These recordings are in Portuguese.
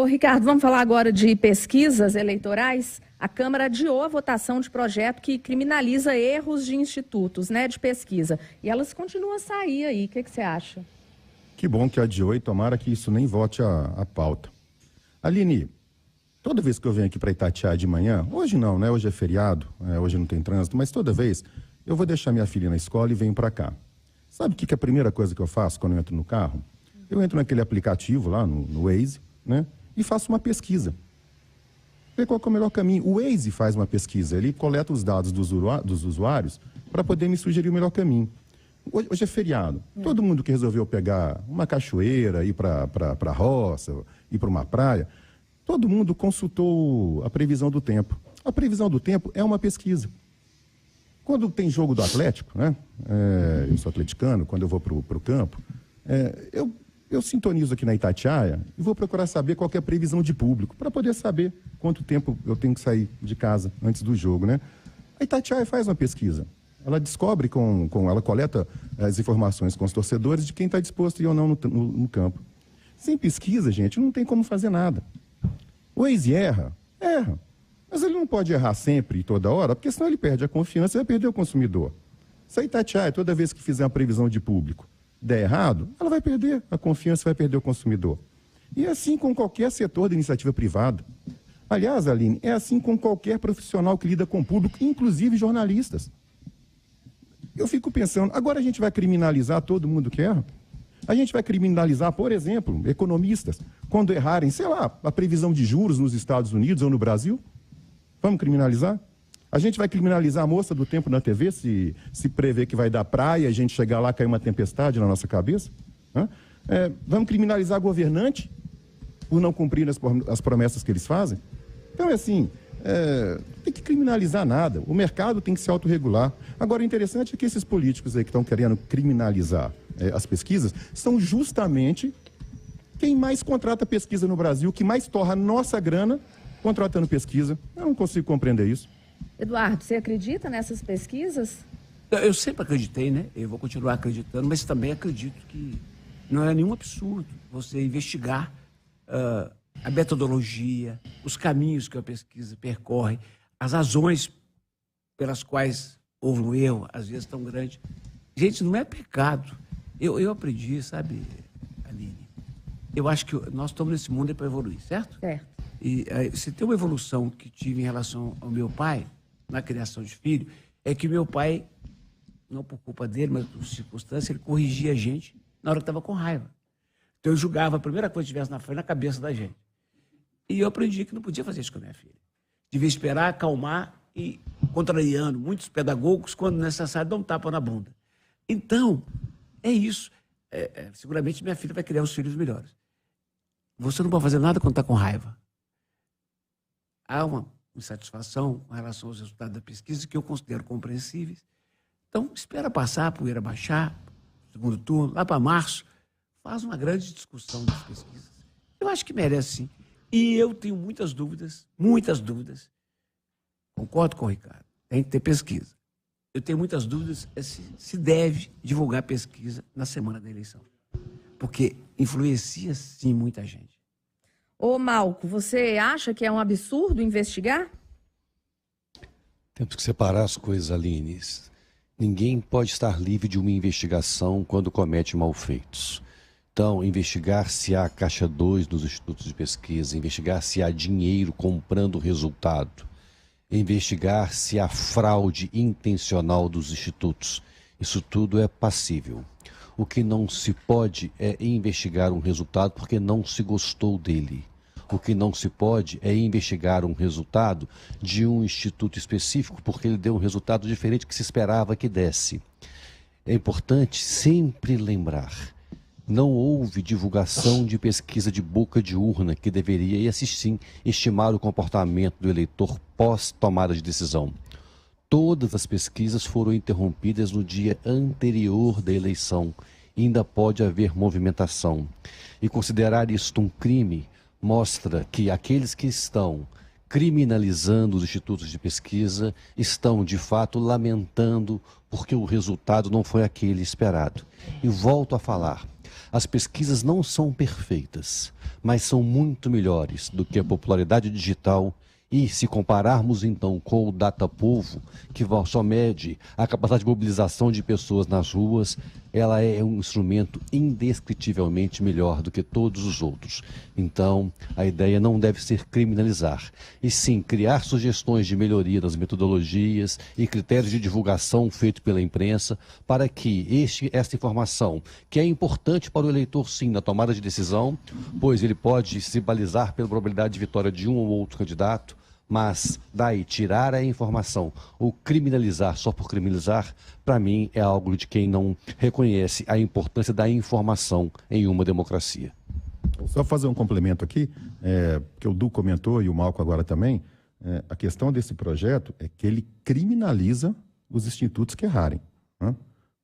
Ô, Ricardo, vamos falar agora de pesquisas eleitorais. A Câmara adiou a votação de projeto que criminaliza erros de institutos, né, de pesquisa. E elas continuam a sair aí. O que você acha? Que bom que adiou e tomara que isso nem vote a pauta. Aline, toda vez que eu venho aqui para Itatiaia de manhã, hoje não, né? Hoje é feriado, hoje não tem trânsito, mas toda vez eu vou deixar minha filha na escola e venho para cá. Sabe o que é a primeira coisa que eu faço quando eu entro no carro? Eu entro naquele aplicativo lá, no Waze, né? E faço uma pesquisa. Ver qual é o melhor caminho. O Waze faz uma pesquisa, ele coleta os dados dos usuários para poder me sugerir o melhor caminho. Hoje é feriado. Todo mundo que resolveu pegar uma cachoeira, ir para a roça, ir para uma praia, todo mundo consultou a previsão do tempo. A previsão do tempo é uma pesquisa. Quando tem jogo do Atlético, né? Eu sou atleticano, quando eu vou para o campo, eu sintonizo aqui na Itatiaia e vou procurar saber qual que é a previsão de público, para poder saber quanto tempo eu tenho que sair de casa antes do jogo, né? A Itatiaia faz uma pesquisa. Ela descobre, ela coleta as informações com os torcedores de quem está disposto a ir ou não no campo. Sem pesquisa, gente, não tem como fazer nada. O Waze erra. Mas ele não pode errar sempre e toda hora, porque senão ele perde a confiança e vai perder o consumidor. Se a Itatiaia, toda vez que fizer uma previsão de público, der errado, ela vai perder a confiança e vai perder o consumidor. E é assim com qualquer setor da iniciativa privada. Aliás, Aline, é assim com qualquer profissional que lida com o público, inclusive jornalistas. Eu fico pensando, agora a gente vai criminalizar todo mundo que erra? A gente vai criminalizar, por exemplo, economistas, quando errarem, sei lá, a previsão de juros nos Estados Unidos ou no Brasil? Vamos criminalizar? A gente vai criminalizar a moça do tempo na TV se prever que vai dar praia e a gente chegar lá e cair uma tempestade na nossa cabeça? Vamos criminalizar governante por não cumprir as promessas que eles fazem? Então é assim, tem que criminalizar nada. O mercado tem que se autorregular. Agora, o interessante é que esses políticos aí que estão querendo criminalizar as pesquisas são justamente quem mais contrata pesquisa no Brasil, que mais torra nossa grana contratando pesquisa. Eu não consigo compreender isso. Eduardo, você acredita nessas pesquisas? Eu sempre acreditei, né? Eu vou continuar acreditando, mas também acredito que não é nenhum absurdo você investigar a metodologia, os caminhos que a pesquisa percorre, as razões pelas quais houve um erro, às vezes tão grande. Gente, não é pecado. Eu aprendi, sabe, Aline? Eu acho que nós estamos nesse mundo para evoluir, certo? Certo. E se tem uma evolução que tive em relação ao meu pai, na criação de filho, é que meu pai, não por culpa dele, mas por circunstância, ele corrigia a gente na hora que estava com raiva. Então eu julgava a primeira coisa que tivesse na frente na cabeça da gente. E eu aprendi que não podia fazer isso com a minha filha. Devia esperar, acalmar e, contrariando muitos pedagogos, quando necessário, dar um tapa na bunda. Então, é isso. Seguramente minha filha vai criar os filhos melhores. Você não pode fazer nada quando está com raiva. Há uma insatisfação com relação aos resultados da pesquisa que eu considero compreensíveis. Então, espera passar, a poeira baixar, segundo turno, lá para março, faz uma grande discussão das pesquisas. Eu acho que merece, sim. E eu tenho muitas dúvidas. Concordo com o Ricardo, tem que ter pesquisa. Eu tenho muitas dúvidas se deve divulgar pesquisa na semana da eleição. Porque influencia, sim, muita gente. Ô, Malco, você acha que é um absurdo investigar? Temos que separar as coisas, Aline. Ninguém pode estar livre de uma investigação quando comete malfeitos. Então, investigar se há caixa 2 nos institutos de pesquisa, investigar se há dinheiro comprando resultado, investigar se há fraude intencional dos institutos. Isso tudo é passível. O que não se pode é investigar um resultado porque não se gostou dele. O que não se pode é investigar um resultado de um instituto específico porque ele deu um resultado diferente que se esperava que desse. É importante sempre lembrar, não houve divulgação de pesquisa de boca de urna que deveria, e assim sim, estimar o comportamento do eleitor pós-tomada de decisão. Todas as pesquisas foram interrompidas no dia anterior da eleição. Ainda pode haver movimentação. E considerar isto um crime mostra que aqueles que estão criminalizando os institutos de pesquisa estão, de fato, lamentando porque o resultado não foi aquele esperado. E volto a falar, As pesquisas não são perfeitas, mas são muito melhores do que a popularidade digital. E se compararmos então com o Datapovo, que só mede a capacidade de mobilização de pessoas nas ruas, ela é um instrumento indescritivelmente melhor do que todos os outros. Então, a ideia não deve ser criminalizar, e sim criar sugestões de melhoria das metodologias e critérios de divulgação feitos pela imprensa para que esta informação, que é importante para o eleitor sim na tomada de decisão, pois ele pode se balizar pela probabilidade de vitória de um ou outro candidato, mas daí tirar a informação ou criminalizar só por criminalizar, para mim é algo de quem não reconhece a importância da informação em uma democracia. Só fazer um complemento aqui, que o Du comentou e o Malco agora também, a questão desse projeto é que ele criminaliza os institutos que errarem, né?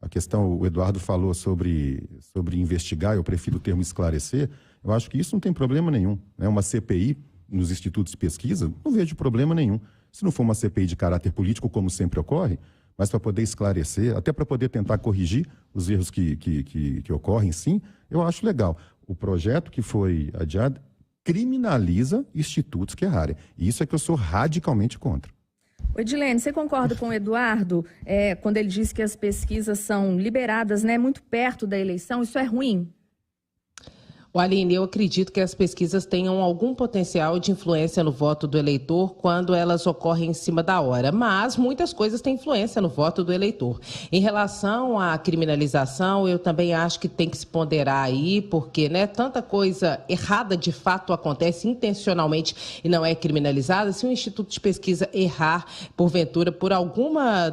A questão, o Eduardo falou sobre investigar, eu prefiro o termo esclarecer, eu acho que isso não tem problema nenhum, né? Uma CPI nos institutos de pesquisa, não vejo problema nenhum. Se não for uma CPI de caráter político, como sempre ocorre, mas para poder esclarecer, até para poder tentar corrigir os erros que ocorrem, sim, eu acho legal. O projeto que foi adiado criminaliza institutos que errarem. E isso é que eu sou radicalmente contra. Edilene, você concorda com o Eduardo quando ele diz que as pesquisas são liberadas, né, muito perto da eleição? Isso é ruim? Aline, eu acredito que as pesquisas tenham algum potencial de influência no voto do eleitor quando elas ocorrem em cima da hora, mas muitas coisas têm influência no voto do eleitor. Em relação à criminalização, eu também acho que tem que se ponderar aí, porque tanta coisa errada de fato acontece intencionalmente e não é criminalizada. Se um instituto de pesquisa errar, porventura, por alguma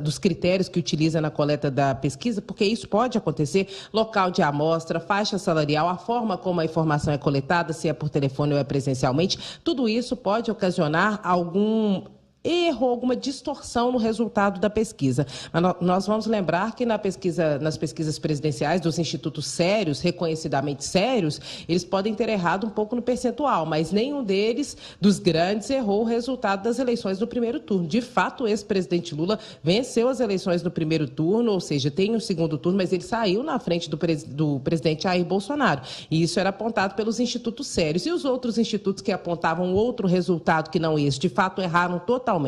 dos critérios que utiliza na coleta da pesquisa, porque isso pode acontecer, local de amostra, faixa salarial, a forma como a informação é coletada, se é por telefone ou é presencialmente, tudo isso pode ocasionar algum erro, alguma distorção no resultado da pesquisa. Mas nós vamos lembrar que nas pesquisas presidenciais dos institutos sérios, reconhecidamente sérios, eles podem ter errado um pouco no percentual, mas nenhum deles, dos grandes, errou o resultado das eleições do primeiro turno. De fato, o ex-presidente Lula venceu as eleições no primeiro turno, ou seja, tem um segundo turno, mas ele saiu na frente do presidente Jair Bolsonaro. E isso era apontado pelos institutos sérios. E os outros institutos que apontavam outro resultado que não esse, de fato, erraram totalmente.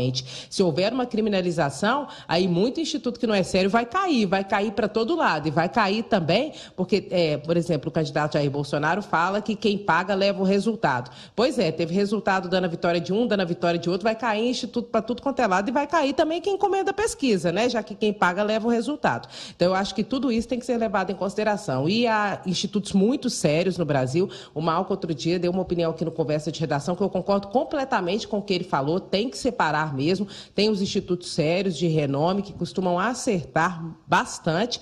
Se houver uma criminalização, aí muito instituto que não é sério vai cair para todo lado. E vai cair também porque, por exemplo, o candidato Jair Bolsonaro fala que quem paga leva o resultado. Pois é, teve resultado dando a vitória de um, dando a vitória de outro, vai cair instituto para tudo quanto é lado e vai cair também quem encomenda a pesquisa, né? Já que quem paga leva o resultado. Então, eu acho que tudo isso tem que ser levado em consideração. E há institutos muito sérios no Brasil. O Malco, outro dia, deu uma opinião aqui no Conversa de Redação que eu concordo completamente com o que ele falou, tem que separar mesmo. Tem os institutos sérios de renome que costumam acertar bastante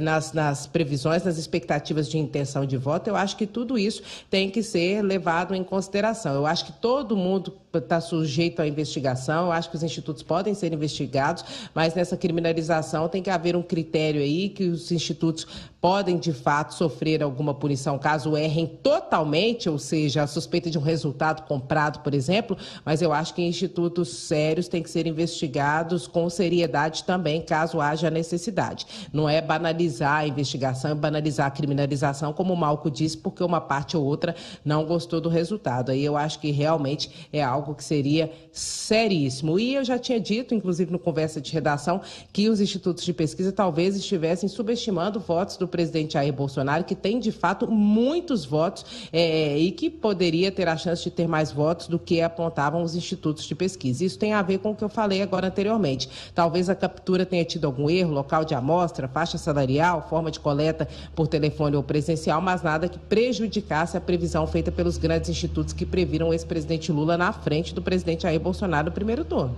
nas previsões, nas expectativas de intenção de voto. Eu acho que tudo isso tem que ser levado em consideração. Eu acho que todo mundo está sujeito à investigação, eu acho que os institutos podem ser investigados, mas nessa criminalização tem que haver um critério aí que os institutos podem, de fato, sofrer alguma punição caso errem totalmente, ou seja, a suspeita de um resultado comprado, por exemplo, mas eu acho que institutos sérios têm que ser investigados com seriedade também, caso haja necessidade. Não é banalizar a investigação, é banalizar a criminalização, como o Malco disse, porque uma parte ou outra não gostou do resultado. Aí eu acho que realmente é algo que seria seríssimo. E eu já tinha dito, inclusive no Conversa de Redação, que os institutos de pesquisa talvez estivessem subestimando votos do presidente Jair Bolsonaro, que tem, de fato, muitos votos e que poderia ter a chance de ter mais votos do que apontavam os institutos de pesquisa. Isso tem a ver com o que eu falei agora anteriormente. Talvez a captura tenha tido algum erro, local de amostra, faixa salarial, forma de coleta por telefone ou presencial, mas nada que prejudicasse a previsão feita pelos grandes institutos que previram o ex-presidente Lula na frente do presidente Jair Bolsonaro no primeiro turno.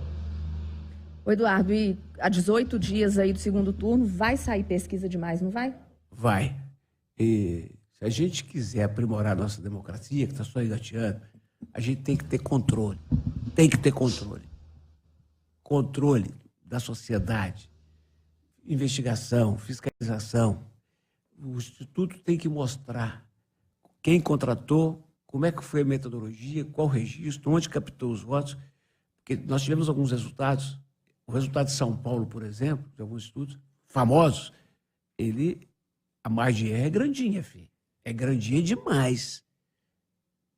Ô Eduardo, e há 18 dias aí do segundo turno, vai sair pesquisa demais, não vai? Vai. E se a gente quiser aprimorar a nossa democracia, que está só engateando, a gente tem que ter controle. Tem que ter controle. Controle da sociedade, investigação, fiscalização. O Instituto tem que mostrar quem contratou, como é que foi a metodologia, qual o registro, onde captou os votos. Porque nós tivemos alguns resultados. O resultado de São Paulo, por exemplo, de alguns estudos famosos, ele A margem de erro é grandinha, filho. É grandinha demais.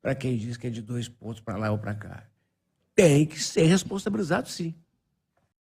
Para quem diz que é de 2 pontos para lá ou para cá. Tem que ser responsabilizado, sim.